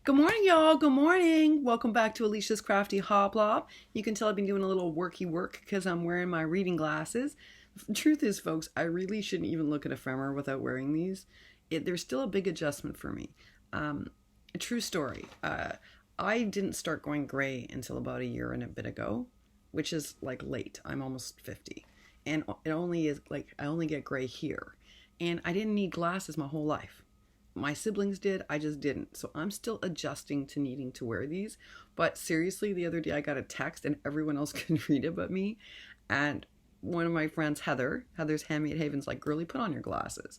Good morning, y'all. Good morning. Welcome back to Alicia's Crafty Hoplop. You can tell I've been doing a little worky work because I'm wearing my reading glasses. The truth is, folks, I really shouldn't even look at ephemera without wearing these. There's still a big adjustment for me. A true story. I didn't start going gray until about a year and a bit ago, which is like late. I'm almost 50. And it only is like, I only get gray here. And I didn't need glasses my whole life. My siblings did, I just didn't. So I'm still adjusting to needing to wear these. But seriously, the other day I got a text and everyone else could read it but me. And one of my friends, Heather's Handmade Haven's like, girlie, put on your glasses.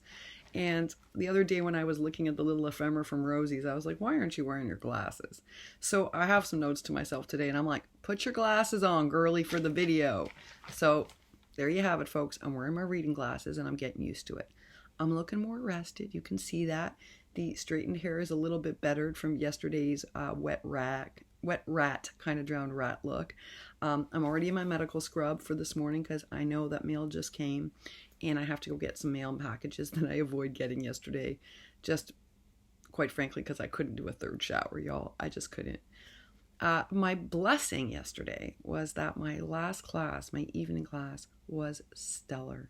And the other day when I was looking at the little ephemera from Rosie's, I was like, why aren't you wearing your glasses? So I have some notes to myself today and I'm like, put your glasses on, girlie, for the video. So there you have it, folks. I'm wearing my reading glasses and I'm getting used to it. I'm looking more rested. You can see that. The straightened hair is a little bit bettered from yesterday's wet rat, kind of drowned rat look. I'm already in my medical scrub for this morning because I know that mail just came and I have to go get some mail packages that I avoided getting yesterday. Just quite frankly, because I couldn't do a third shower, y'all. I just couldn't. My blessing yesterday was that my last class, my evening class, was stellar.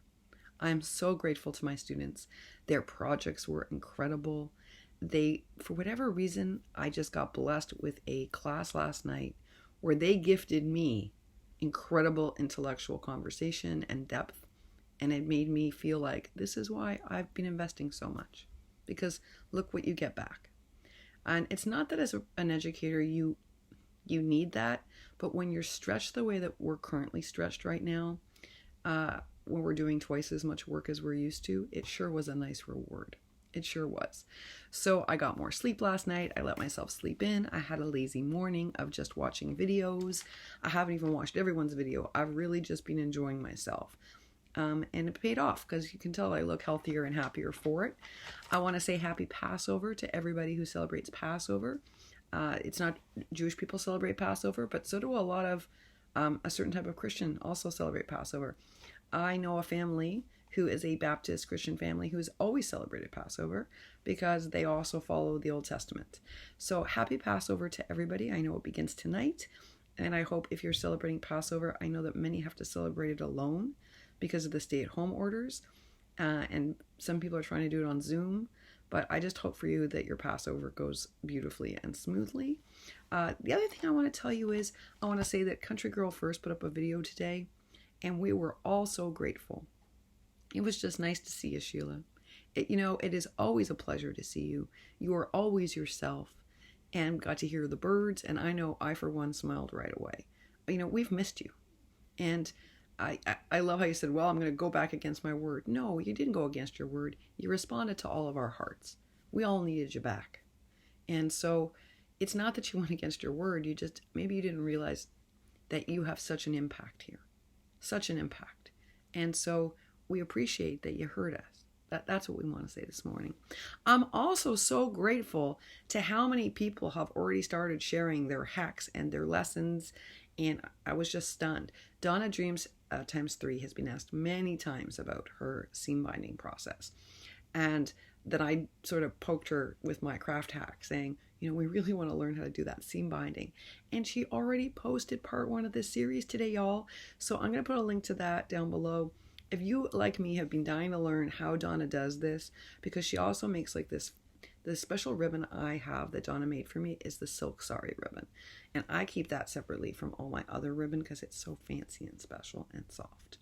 I'm so grateful to my students. Their projects were incredible. For whatever reason, I just got blessed with a class last night where they gifted me incredible intellectual conversation and depth. And it made me feel like this is why I've been investing so much. Because look what you get back. And it's not that as an educator you need that, but when you're stretched the way that we're currently stretched right now, when we're doing twice as much work as we're used to, it sure was a nice reward. It sure was. So I got more sleep last night. I let myself sleep in. I had a lazy morning of just watching videos. I haven't even watched everyone's video. I've really just been enjoying myself. And it paid off because you can tell I look healthier and happier for it. I want to say happy Passover to everybody who celebrates Passover. It's not Jewish people celebrate Passover, but so do a lot of a certain type of Christian also celebrate Passover. I know a family who is a Baptist Christian family who has always celebrated Passover because they also follow the Old Testament. So happy Passover to everybody. I know it begins tonight. And I hope if you're celebrating Passover, I know that many have to celebrate it alone because of the stay-at-home orders. And some people are trying to do it on Zoom. But I just hope for you that your Passover goes beautifully and smoothly. The other thing I want to tell you is I want to say that Country Girl First put up a video today. And we were all so grateful. It was just nice to see you, Sheila. It is always a pleasure to see you. You are always yourself and got to hear the birds. And I know I, for one, smiled right away. We've missed you. And I love how you said, well, I'm going to go back against my word. No, you didn't go against your word. You responded to all of our hearts. We all needed you back. And so it's not that you went against your word. Maybe you didn't realize that you have such an impact here. Such an impact. And so we appreciate that you heard us. That's what we want to say this morning. I'm also so grateful to how many people have already started sharing their hacks and their lessons. And I was just stunned. Donna Dreams ×3 has been asked many times about her seam binding process. And that I sort of poked her with my craft hack saying, we really want to learn how to do that seam binding. And she already posted part 1 of this series today, y'all. So I'm going to put a link to that down below. If you, like me, have been dying to learn how Donna does this, because she also makes like this, the special ribbon I have that Donna made for me is the silk sari ribbon. And I keep that separately from all my other ribbon because it's so fancy and special and soft.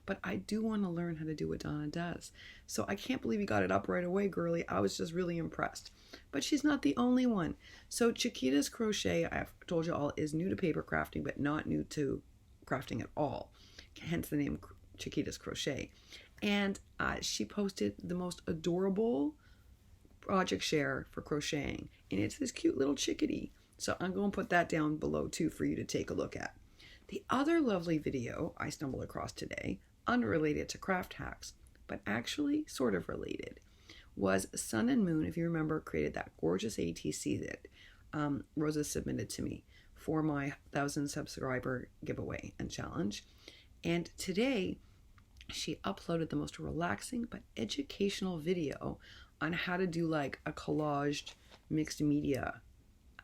But I do want to learn how to do what Donna does. So I can't believe you got it up right away, girlie. I was just really impressed. But she's not the only one. So Chiquita's Crochet, I've told you all, is new to paper crafting, but not new to crafting at all. Hence the name Chiquita's Crochet. And she posted the most adorable project share for crocheting. And it's this cute little chickadee. So I'm going to put that down below too for you to take a look at. The other lovely video I stumbled across today, unrelated to craft hacks, but actually sort of related, was Sun and Moon, if you remember, created that gorgeous ATC that Rosa submitted to me for my 1,000 subscriber giveaway and challenge. And today, she uploaded the most relaxing but educational video on how to do like a collaged mixed media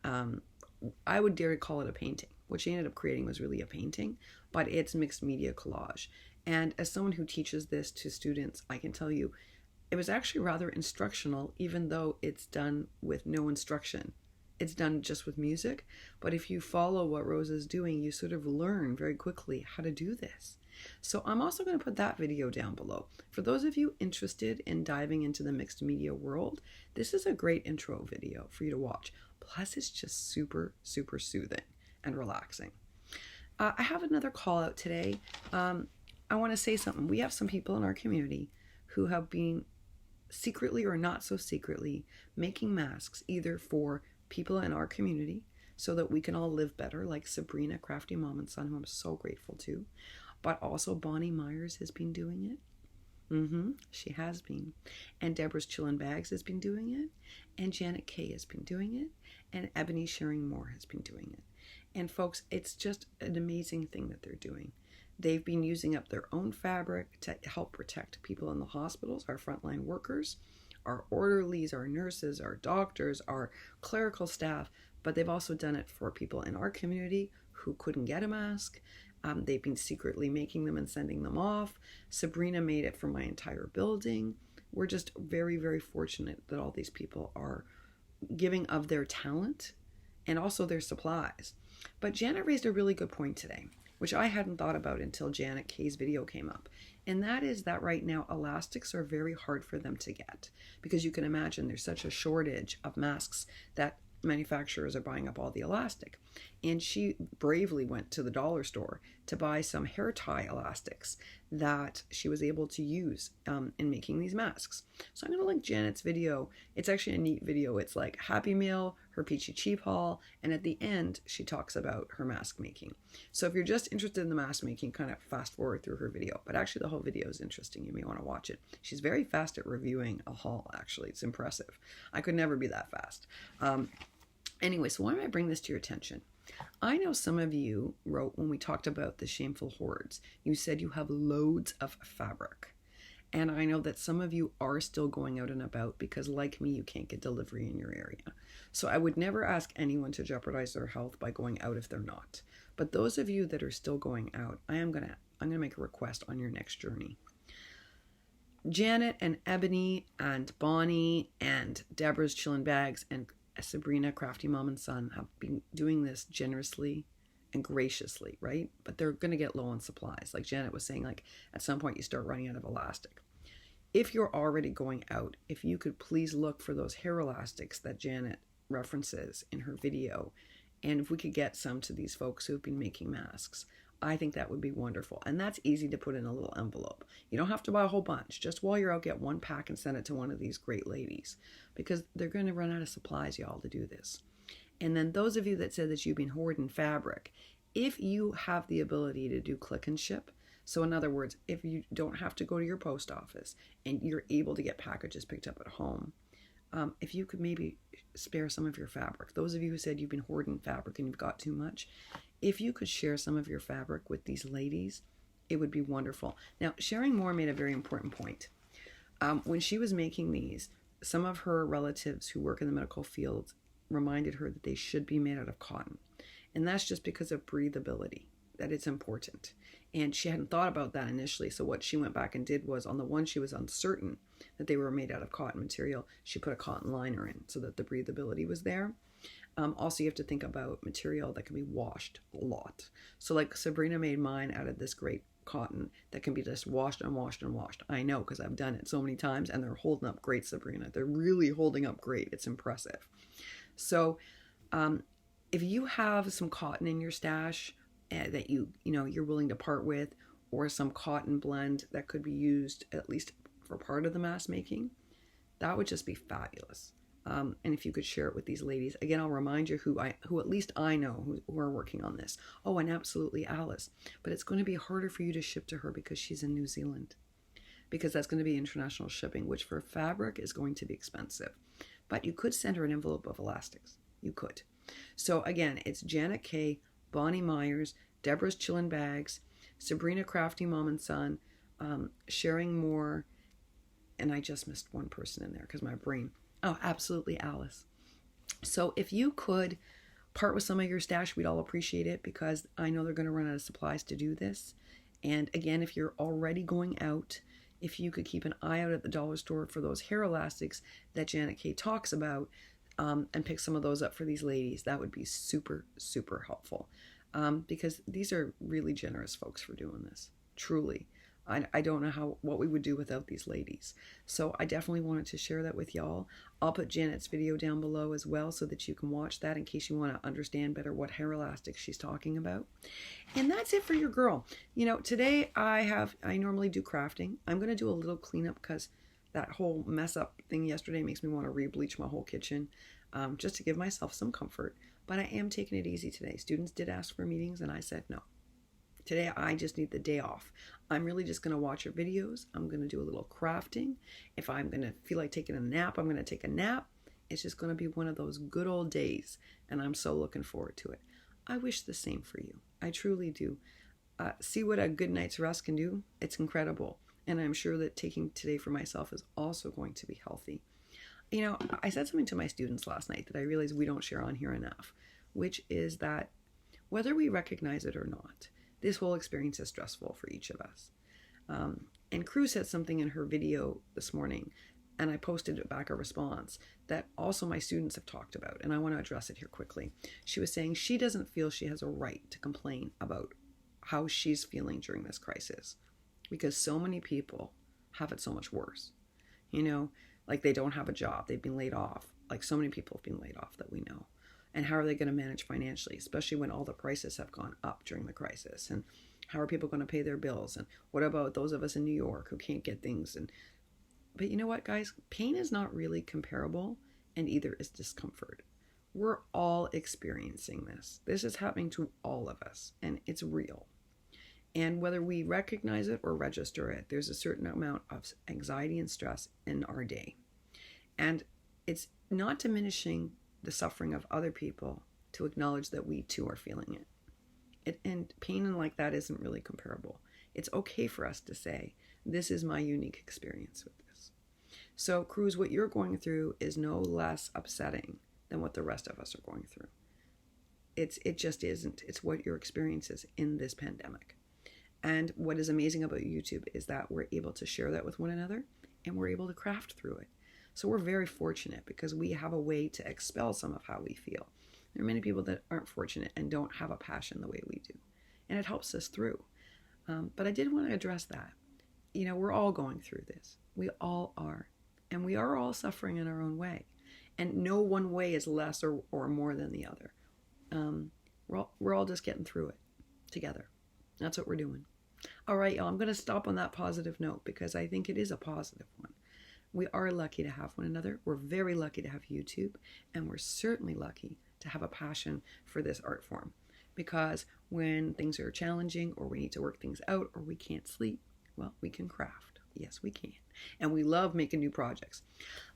I would dare to call it a painting. What she ended up creating was really a painting, but it's mixed media collage. And as someone who teaches this to students, I can tell you it was actually rather instructional, even though it's done with no instruction. It's done just with music. But if you follow what Rose is doing, you sort of learn very quickly how to do this. So I'm also going to put that video down below. For those of you interested in diving into the mixed media world, this is a great intro video for you to watch. Plus, it's just super, super soothing and relaxing. I have another call out today. I want to say something. We have some people in our community who have been secretly or not so secretly making masks, either for people in our community so that we can all live better, like Sabrina, Crafty Mom and Son, who I'm so grateful to, but also Bonnie Myers has been doing it. She has been. And debrah'schillinbags has been doing it. And Janet Kay has been doing it. And Ebony Sharing Moore has been doing it. And folks, it's just an amazing thing that they're doing. They've been using up their own fabric to help protect people in the hospitals, our frontline workers, our orderlies, our nurses, our doctors, our clerical staff, but they've also done it for people in our community who couldn't get a mask. They've been secretly making them and sending them off. Sabrina made it for my entire building. We're just very, very fortunate that all these people are giving of their talent and also their supplies. But Janet raised a really good point today, which I hadn't thought about until Janet Kay's video came up. And that is that right now, elastics are very hard for them to get because you can imagine there's such a shortage of masks that manufacturers are buying up all the elastic. And she bravely went to the dollar store to buy some hair tie elastics that she was able to use in making these masks. So I'm going to link Janet's video. It's actually a neat video. It's like Happy Meal, her Peachy Cheap haul, and at the end she talks about her mask making. So if you're just interested in the mask making, kind of fast forward through her video. But actually the whole video is interesting. You may want to watch it. She's very fast at reviewing a haul, actually. It's impressive. I could never be that fast. Anyway, so why don't I bring this to your attention? I know some of you wrote when we talked about the shameful hoards, you said you have loads of fabric. And I know that some of you are still going out and about because like me, you can't get delivery in your area. So I would never ask anyone to jeopardize their health by going out if they're not. But those of you that are still going out, I'm gonna make a request on your next journey. Janet and Ebony and Bonnie and debrah'schillinbags and Sabrina, Crafty Mom and Son have been doing this generously and graciously, right? But they're going to get low on supplies. Like Janet was saying, like at some point you start running out of elastic. If you're already going out, if you could please look for those hair elastics that Janet references in her video, and if we could get some to these folks who've been making masks, I think that would be wonderful. And that's easy to put in a little envelope. You don't have to buy a whole bunch. Just while you're out, get one pack and send it to one of these great ladies because they're going to run out of supplies, y'all, to do this. And then those of you that said that you've been hoarding fabric, if you have the ability to do click and ship, so in other words, if you don't have to go to your post office and you're able to get packages picked up at home, if you could maybe spare some of your fabric. Those of you who said you've been hoarding fabric and you've got too much, if you could share some of your fabric with these ladies, it would be wonderful. Now, Sharing Moore made a very important point. When she was making these, some of her relatives who work in the medical field reminded her that they should be made out of cotton. And that's just because of breathability, that it's important. And she hadn't thought about that initially. So what she went back and did was on the one she was uncertain that they were made out of cotton material, she put a cotton liner in so that the breathability was there. Also, you have to think about material that can be washed a lot. So like Sabrina made mine out of this great cotton that can be just washed and washed and washed. I know because I've done it so many times and they're holding up great, Sabrina. They're really holding up great. It's impressive. So if you have some cotton in your stash that you're willing to part with, or some cotton blend that could be used at least for part of the mask making, that would just be fabulous. And if you could share it with these ladies, again, I'll remind you who at least I know who are working on this. Oh, and absolutely Alice. But it's going to be harder for you to ship to her because she's in New Zealand, because that's going to be international shipping, which for fabric is going to be expensive. But you could send her an envelope of elastics. You could. So again, it's Janet Kay, Bonnie Myers, debrah'schillinbags, Sabrina, Crafty Mom and Son, Sharing Moore, and I just missed one person in there because my brain. Oh, absolutely Alice. So if you could part with some of your stash, we'd all appreciate it, because I know they're going to run out of supplies to do this. And again, if you're already going out, if you could keep an eye out at the dollar store for those hair elastics that Janet K talks about, and pick some of those up for these ladies, that would be super, super helpful. Because these are really generous folks for doing this, truly. I don't know what we would do without these ladies. So I definitely wanted to share that with y'all. I'll put Janet's video down below as well so that you can watch that in case you want to understand better what hair elastics she's talking about. And that's it for your girl. You know, today I normally do crafting. I'm going to do a little cleanup because that whole mess up thing yesterday makes me want to re-bleach my whole kitchen, just to give myself some comfort. But I am taking it easy today. Students did ask for meetings and I said no. Today, I just need the day off. I'm really just going to watch your videos. I'm going to do a little crafting. If I'm going to feel like taking a nap, I'm going to take a nap. It's just going to be one of those good old days, and I'm so looking forward to it. I wish the same for you. I truly do. See what a good night's rest can do? It's incredible, and I'm sure that taking today for myself is also going to be healthy. You know, I said something to my students last night that I realized we don't share on here enough, which is that whether we recognize it or not, this whole experience is stressful for each of us. And Cruz said something in her video this morning, and I posted back a response that also my students have talked about, and I want to address it here quickly. She was saying she doesn't feel she has a right to complain about how she's feeling during this crisis, because so many people have it so much worse. You know, like they don't have a job, they've been laid off. Like so many people have been laid off that we know. And how are they going to manage financially, especially when all the prices have gone up during the crisis? And how are people going to pay their bills? And what about those of us in New York who can't get things? But you know what, guys? Pain is not really comparable, and either is discomfort. We're all experiencing this. This is happening to all of us, and it's real. And whether we recognize it or register it, there's a certain amount of anxiety and stress in our day. And it's not diminishing the suffering of other people to acknowledge that we too are feeling it. And pain like that isn't really comparable. It's okay for us to say, this is my unique experience with this. So, Cruz, what you're going through is no less upsetting than what the rest of us are going through. It just isn't. It's what your experience is in this pandemic. And what is amazing about YouTube is that we're able to share that with one another, and we're able to craft through it. So we're very fortunate because we have a way to expel some of how we feel. There are many people that aren't fortunate and don't have a passion the way we do. And it helps us through. But I did want to address that. You know, we're all going through this. We all are. And we are all suffering in our own way. And no one way is less or more than the other. We're all just getting through it together. That's what we're doing. All right, y'all, I'm going to stop on that positive note because I think it is a positive one. We are lucky to have one another. We're very lucky to have YouTube, and we're certainly lucky to have a passion for this art form, because when things are challenging or we need to work things out or we can't sleep, well, we can craft. Yes, we can. And we love making new projects.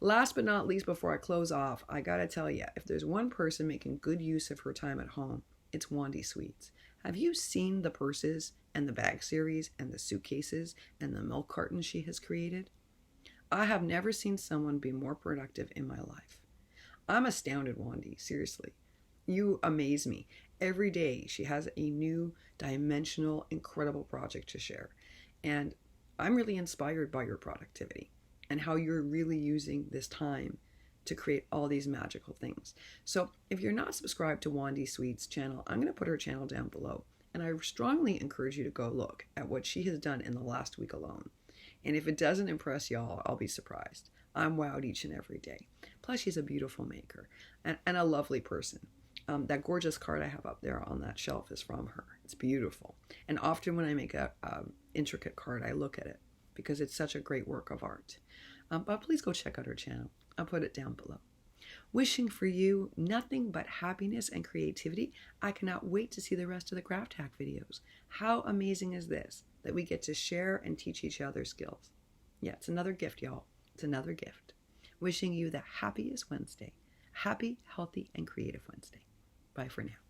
Last but not least, before I close off, I got to tell you, if there's one person making good use of her time at home, it's Wandy Sweets. Have you seen the purses and the bag series and the suitcases and the milk cartons she has created? I have never seen someone be more productive in my life. I'm astounded, Wandy. Seriously. You amaze me. Every day she has a new, dimensional, incredible project to share. And I'm really inspired by your productivity and how you're really using this time to create all these magical things. So if you're not subscribed to Wandy Sweet's channel, I'm going to put her channel down below. And I strongly encourage you to go look at what she has done in the last week alone. And if it doesn't impress y'all, I'll be surprised. I'm wowed each and every day. Plus, she's a beautiful maker and a lovely person. That gorgeous card I have up there on that shelf is from her. It's beautiful. And often when I make a intricate card, I look at it because it's such a great work of art. But please go check out her channel. I'll put it down below. Wishing for you nothing but happiness and creativity. I cannot wait to see the rest of the craft hack videos. How amazing is this, that we get to share and teach each other skills? Yeah, it's another gift, y'all. It's another gift. Wishing you the happiest Wednesday. Happy, healthy, and creative Wednesday. Bye for now.